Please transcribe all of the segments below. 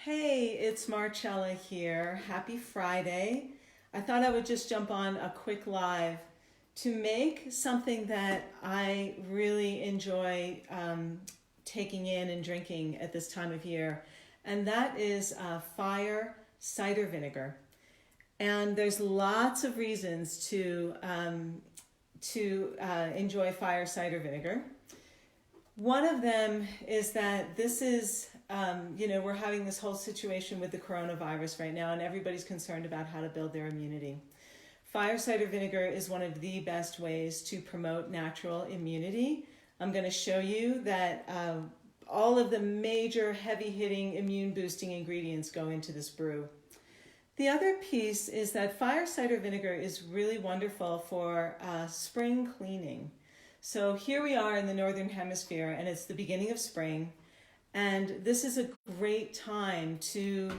Hey, it's Marcella here. Happy Friday. I thought I would just jump on a quick live to make something that I really enjoy taking in and drinking at this time of year, and that is fire cider vinegar. And there's lots of reasons to enjoy fire cider vinegar. One of them is that this is, we're having this whole situation with the coronavirus right now, and everybody's concerned about how to build their immunity. Fire cider vinegar is one of the best ways to promote natural immunity. I'm going to show you that all of the major heavy-hitting immune boosting ingredients go into this brew. The other piece is that fire cider vinegar is really wonderful for spring cleaning. So here we are in the Northern Hemisphere, and it's the beginning of spring, and this is a great time to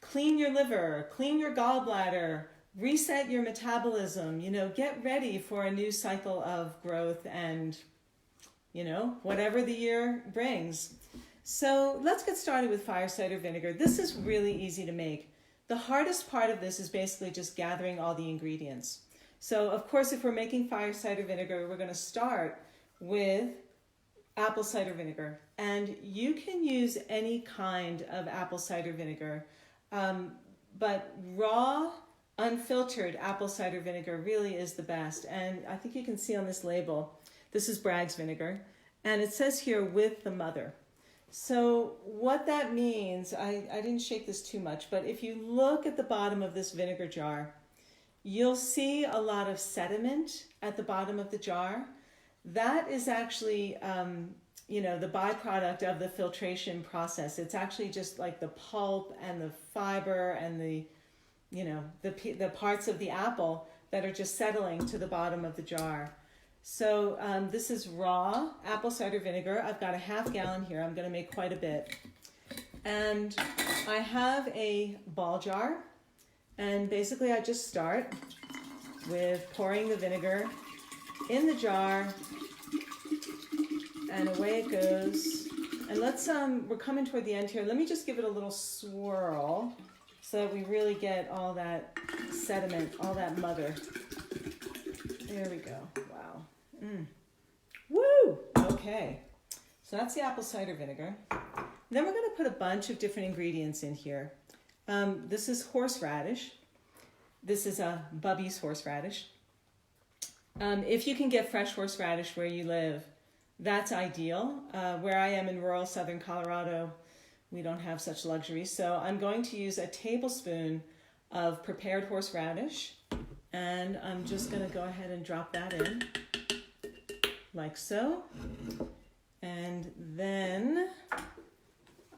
clean your liver, clean your gallbladder, reset your metabolism, get ready for a new cycle of growth and, whatever the year brings. So let's get started with fire cider vinegar. This is really easy to make. The hardest part of this is basically just gathering all the ingredients. So, of course, if we're making fire cider vinegar, we're going to start with apple cider vinegar. And you can use any kind of apple cider vinegar, but raw, unfiltered apple cider vinegar really is the best. And I think you can see on this label, this is Bragg's vinegar, and it says here with the mother. So what that means, I didn't shake this too much, but if you look at the bottom of this vinegar jar, you'll see a lot of sediment at the bottom of the jar. That is actually, the byproduct of the filtration process. It's actually just like the pulp and the fiber and the parts of the apple that are just settling to the bottom of the jar. So this is raw apple cider vinegar. I've got a half gallon here. I'm going to make quite a bit. And I have a ball jar. And basically I just start with pouring the vinegar in the jar, and away it goes. And let's, we're coming toward the end here. Let me just give it a little swirl so that we really get all that sediment, all that mother. There we go. Wow. Woo! Okay. So that's the apple cider vinegar. Then we're going to put a bunch of different ingredients in here. This is horseradish. This is a Bubby's horseradish. If you can get fresh horseradish where you live, that's ideal. Where I am in rural southern Colorado, we don't have such luxury. So I'm going to use a tablespoon of prepared horseradish, and I'm just going to go ahead and drop that in like so. And then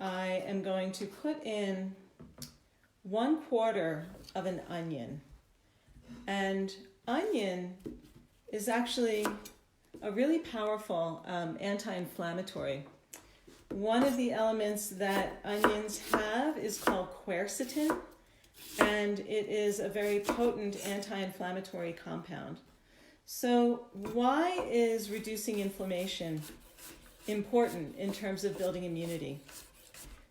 I am going to put in 1/4 of an onion. And onion is actually a really powerful anti-inflammatory. One of the elements that onions have is called quercetin, and it is a very potent anti-inflammatory compound. So why is reducing inflammation important in terms of building immunity?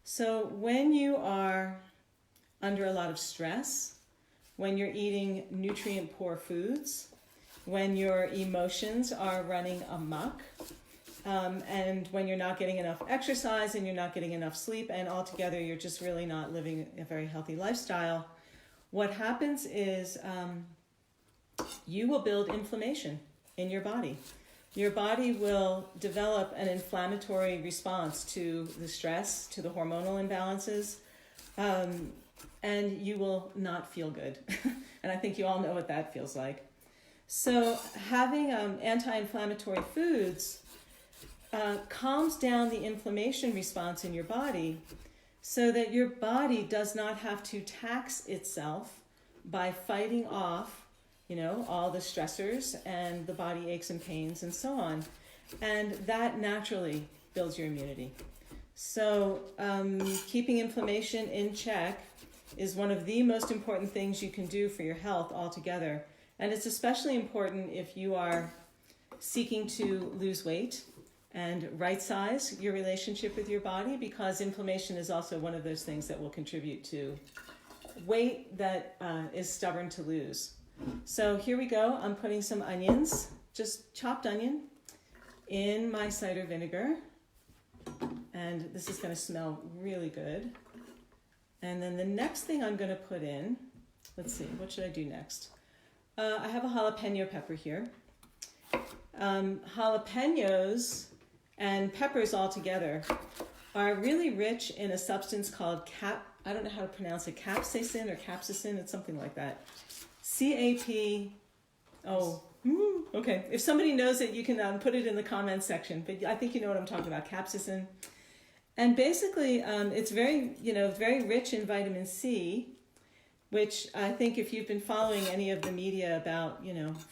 So when you are under a lot of stress, when you're eating nutrient-poor foods, when your emotions are running amok, and when you're not getting enough exercise and you're not getting enough sleep, and altogether you're just really not living a very healthy lifestyle, what happens is you will build inflammation in your body. Your body will develop an inflammatory response to the stress, to the hormonal imbalances, and you will not feel good. And I think you all know what that feels like. So having anti-inflammatory foods calms down the inflammation response in your body so that your body does not have to tax itself by fighting off, all the stressors and the body aches and pains and so on. And that naturally builds your immunity. So keeping inflammation in check is one of the most important things you can do for your health altogether. And it's especially important if you are seeking to lose weight and right size your relationship with your body, because inflammation is also one of those things that will contribute to weight that is stubborn to lose. So here we go. I'm putting some onions, just chopped onion, in my cider vinegar. And this is going to smell really good. And then the next thing I'm going to put in, let's see, what should I do next? I have a jalapeno pepper here. Jalapenos and peppers all together are really rich in a substance called I don't know how to pronounce it, capsaicin or capsicin, it's something like that. C-A-P, okay. If somebody knows it, you can put it in the comments section, but I think you know what I'm talking about, capsicin. And basically, it's very rich in vitamin C, which I think if you've been following any of the media about,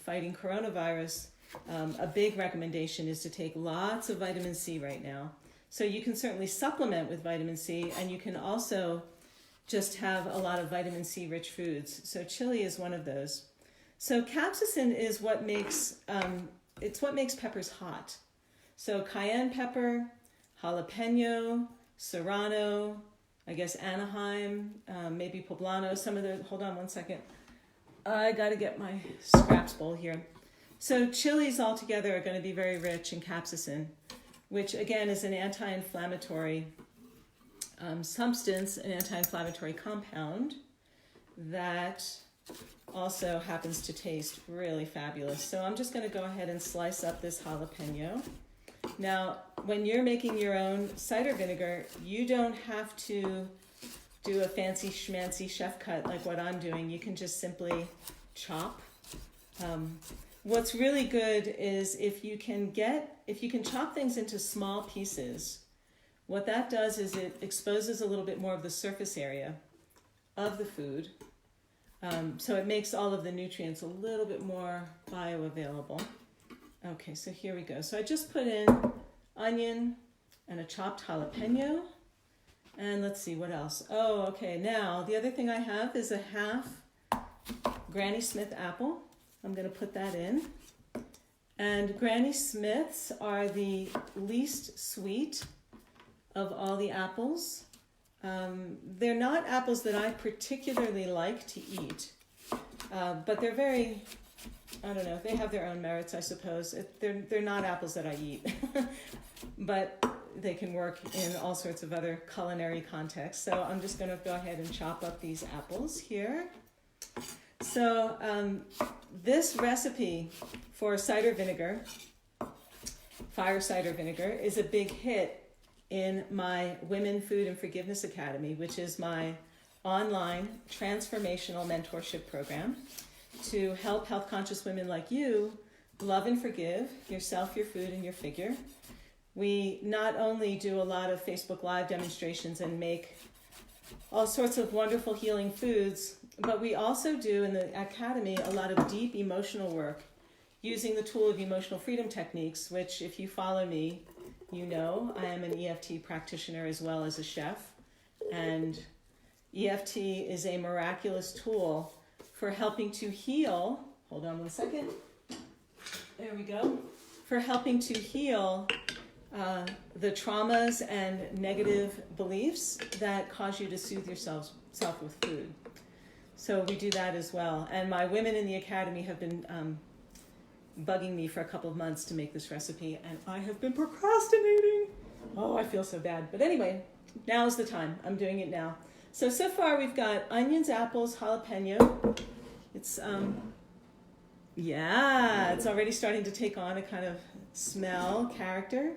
fighting coronavirus, a big recommendation is to take lots of vitamin C right now. So you can certainly supplement with vitamin C, and you can also just have a lot of vitamin C rich foods. So chili is one of those. So capsicin is what makes peppers hot. So cayenne pepper, jalapeno, serrano, I guess Anaheim, maybe poblano, hold on one second. I gotta get my scraps bowl here. So chilies altogether are gonna be very rich in capsicin, which again is an anti-inflammatory substance, an anti-inflammatory compound that also happens to taste really fabulous. So I'm just gonna go ahead and slice up this jalapeno. Now, when you're making your own cider vinegar, you don't have to do a fancy schmancy chef cut like what I'm doing. You can just simply chop. What's really good is if you can chop things into small pieces, what that does is it exposes a little bit more of the surface area of the food. So it makes all of the nutrients a little bit more bioavailable. Okay, so here we go. So I just put in onion and a chopped jalapeno. And let's see, what else? Oh, okay, now the other thing I have is a half Granny Smith apple. I'm gonna put that in. And Granny Smiths are the least sweet of all the apples. They're not apples that I particularly like to eat, but they're very, I don't know, they have their own merits, I suppose. They're not apples that I eat, but they can work in all sorts of other culinary contexts. So I'm just going to go ahead and chop up these apples here. So this recipe for cider vinegar, fire cider vinegar, is a big hit in my Women, Food, and Forgiveness Academy, which is my online transformational mentorship program to help health-conscious women like you love and forgive yourself, your food, and your figure. We not only do a lot of Facebook Live demonstrations and make all sorts of wonderful healing foods, but we also do in the Academy a lot of deep emotional work using the tool of emotional freedom techniques, which if you follow me, you know I am an EFT practitioner as well as a chef, and EFT is a miraculous tool for helping to heal, hold on one second, there we go, for helping to heal the traumas and negative beliefs that cause you to soothe yourself with food. So we do that as well. And my women in the Academy have been bugging me for a couple of months to make this recipe, and I have been procrastinating. Oh, I feel so bad. But anyway, now's the time. I'm doing it now. So far we've got onions, apples, jalapeno. It's, it's already starting to take on a kind of smell character.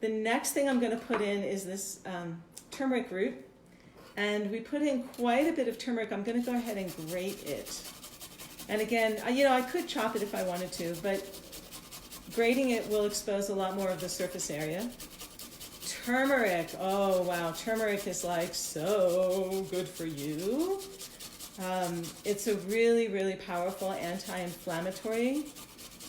The next thing I'm going to put in is this turmeric root. And we put in quite a bit of turmeric. I'm going to go ahead and grate it. And again, I could chop it if I wanted to, but grating it will expose a lot more of the surface area. Turmeric. Oh, wow. Turmeric is like so good for you. It's a really, really powerful anti-inflammatory.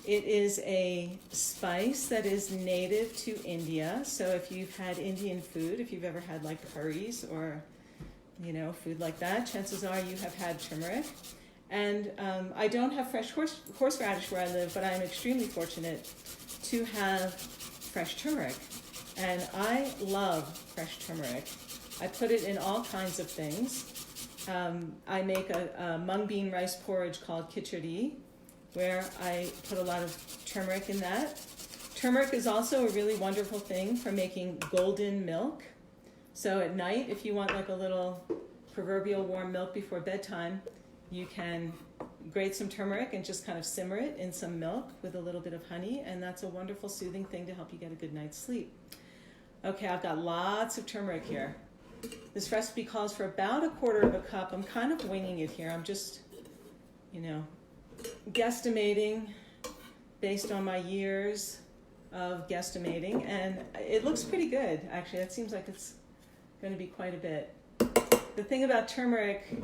It is a spice that is native to India. So if you've had Indian food, if you've ever had like curries or, food like that, chances are you have had turmeric. And I don't have fresh horseradish where I live, but I'm extremely fortunate to have fresh turmeric. And I love fresh turmeric. I put it in all kinds of things. I make a mung bean rice porridge called khichdi, where I put a lot of turmeric in that. Turmeric is also a really wonderful thing for making golden milk. So at night, if you want like a little proverbial warm milk before bedtime, you can grate some turmeric and just kind of simmer it in some milk with a little bit of honey, and that's a wonderful soothing thing to help you get a good night's sleep. Okay, I've got lots of turmeric here. This recipe calls for about 1/4 cup. I'm kind of winging it here. I'm just, guesstimating based on my years of guesstimating, and it looks pretty good, actually. It seems like it's going to be quite a bit. The thing about turmeric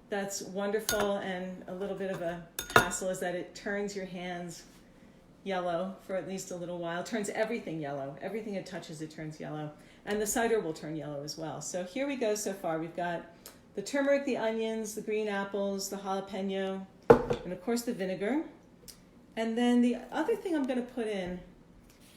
that's wonderful and a little bit of a hassle is that it turns your hands yellow for at least a little while. It turns everything yellow. Everything it touches, it turns yellow. And the cider will turn yellow as well. So here we go so far. We've got the turmeric, the onions, the green apples, the jalapeno, and of course the vinegar. And then the other thing I'm going to put in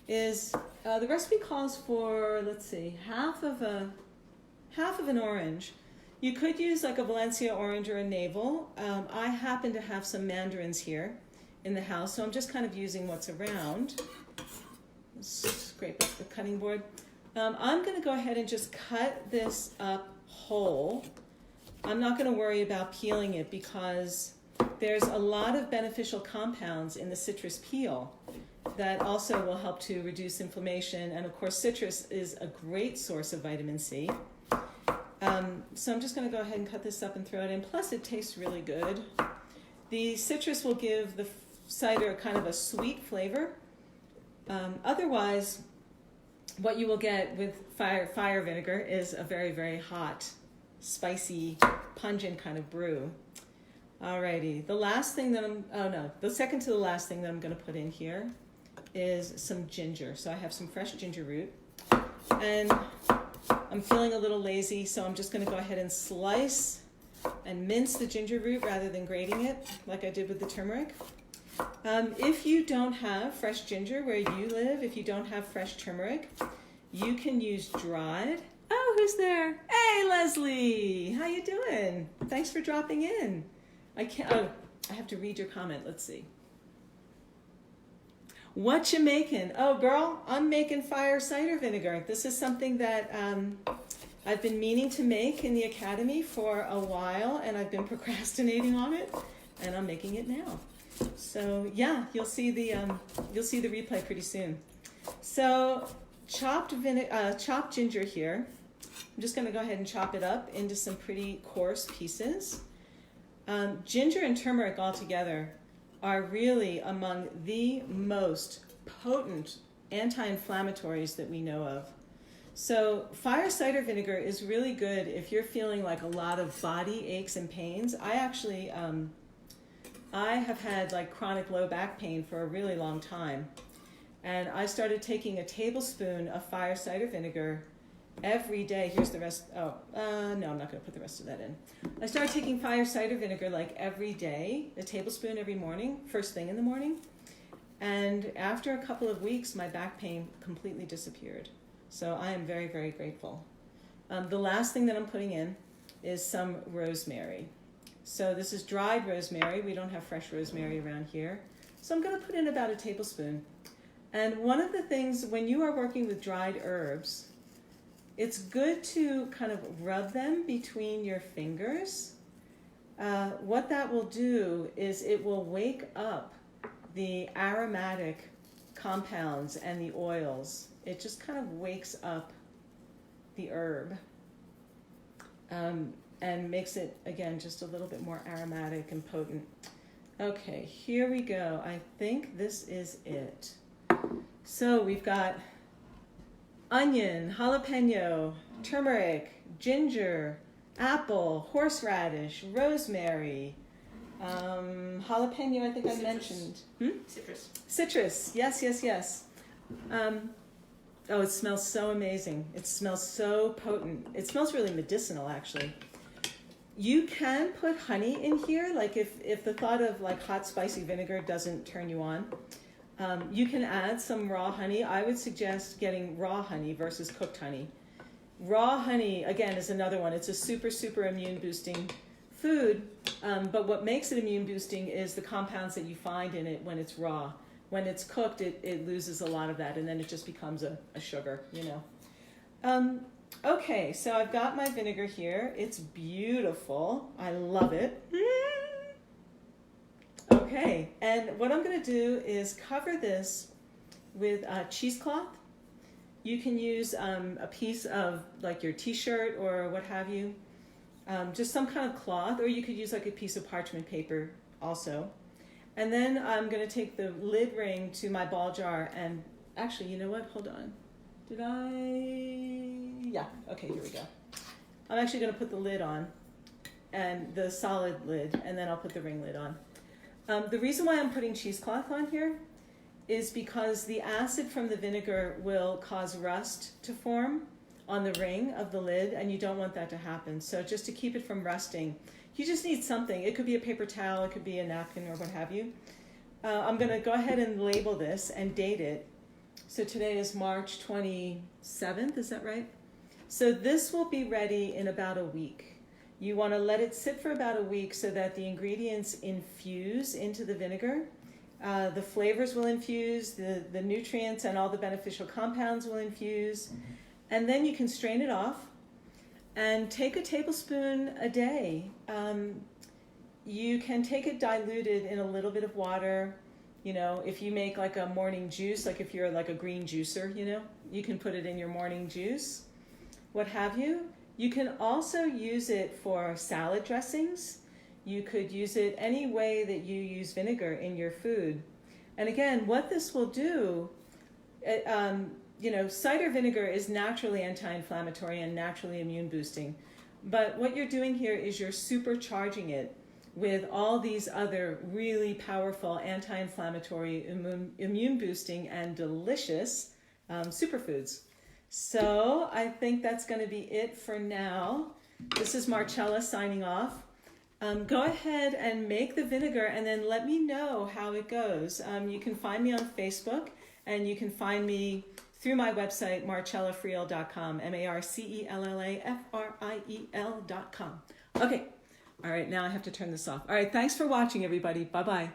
is the recipe calls for, let's see, half of an orange. You could use like a Valencia orange or a navel. I happen to have some mandarins here in the house, so I'm just kind of using what's around. Scrape up the cutting board. I'm going to go ahead and just cut this up whole. I'm not going to worry about peeling it because there's a lot of beneficial compounds in the citrus peel that also will help to reduce inflammation, and of course citrus is a great source of vitamin C. So I'm just going to go ahead and cut this up and throw it in. Plus it tastes really good. The citrus will give the cider kind of a sweet flavor. Otherwise, what you will get with fire vinegar is a very, very hot, spicy, pungent kind of brew. Alrighty, the second to the last thing that I'm going to put in here is some ginger. So I have some fresh ginger root, and I'm feeling a little lazy, so I'm just going to go ahead and slice and mince the ginger root rather than grating it like I did with the turmeric. If you don't have fresh ginger where you live, if you don't have fresh turmeric, you can use dried. Oh, who's there? Hey, Leslie, how you doing? Thanks for dropping in. I have to read your comment. Let's see. What you making? Oh, girl, I'm making fire cider vinegar. This is something that I've been meaning to make in the academy for a while, and I've been procrastinating on it, and I'm making it now. So yeah, you'll see the replay pretty soon. So chopped ginger here. I'm just going to go ahead and chop it up into some pretty coarse pieces. Ginger and turmeric all together are really among the most potent anti-inflammatories that we know of. So fire cider vinegar is really good if you're feeling like a lot of body aches and pains. I actually, I have had like chronic low back pain for a really long time. And I started taking a tablespoon of fire cider vinegar every day. Here's the rest. No, I'm not going to put the rest of that in. I started taking fire cider vinegar like every day, a tablespoon every morning, first thing in the morning. And after a couple of weeks, my back pain completely disappeared. So I am very, very grateful. The last thing that I'm putting in is some rosemary. So this is dried rosemary. We don't have fresh rosemary around here. So I'm going to put in about a tablespoon. And one of the things when you are working with dried herbs, it's good to kind of rub them between your fingers. What that will do is it will wake up the aromatic compounds and the oils. It just kind of wakes up the herb and makes it, again, just a little bit more aromatic and potent. Okay, here we go. I think this is it. So we've got onion, jalapeno, turmeric, ginger, apple, horseradish, rosemary, jalapeno, I think I mentioned. Citrus. Citrus, yes. Oh, it smells so amazing. It smells so potent. It smells really medicinal, actually. You can put honey in here, like if the thought of like hot spicy vinegar doesn't turn you on. You can add some raw honey. I would suggest getting raw honey versus cooked honey. Raw honey, again, is another one. It's a super, super immune boosting food, but what makes it immune boosting is the compounds that you find in it when it's raw. When it's cooked, it loses a lot of that, and then it just becomes a sugar, you know. Okay, so I've got my vinegar here. It's beautiful. I love it. Okay, and what I'm going to do is cover this with cheesecloth. You can use a piece of like your t-shirt or what have you, just some kind of cloth, or you could use like a piece of parchment paper also. And then I'm going to take the lid ring to my ball jar, and actually, you know what? Hold on. Did I? Yeah, okay, here we go. I'm actually going to put the lid on, and the solid lid, and then I'll put the ring lid on. The reason why I'm putting cheesecloth on here is because the acid from the vinegar will cause rust to form on the ring of the lid, and you don't want that to happen. So just to keep it from rusting, you just need something. It could be a paper towel, it could be a napkin, or what have you. I'm going to go ahead and label this and date it. So today is March 27th, is that right? So this will be ready in about a week. You want to let it sit for about a week so that the ingredients infuse into the vinegar. The flavors will infuse, the nutrients and all the beneficial compounds will infuse. And then you can strain it off and take a tablespoon a day. You can take it diluted in a little bit of water. You know, if you make like a morning juice, like if you're like a green juicer, you know, you can put it in your morning juice, what have you. You can also use it for salad dressings. You could use it any way that you use vinegar in your food. And again, what this will do, you know, cider vinegar is naturally anti-inflammatory and naturally immune boosting. But what you're doing here is you're supercharging it with all these other really powerful anti-inflammatory, immune boosting, and delicious superfoods. So I think that's going to be it for now. This is Marcella signing off. Go ahead and make the vinegar and then let me know how it goes. You can find me on Facebook, and you can find me through my website, marcellafriel.com, MarcellaFriel.com. Okay. All right, now I have to turn this off. All right, thanks for watching, everybody. Bye-bye.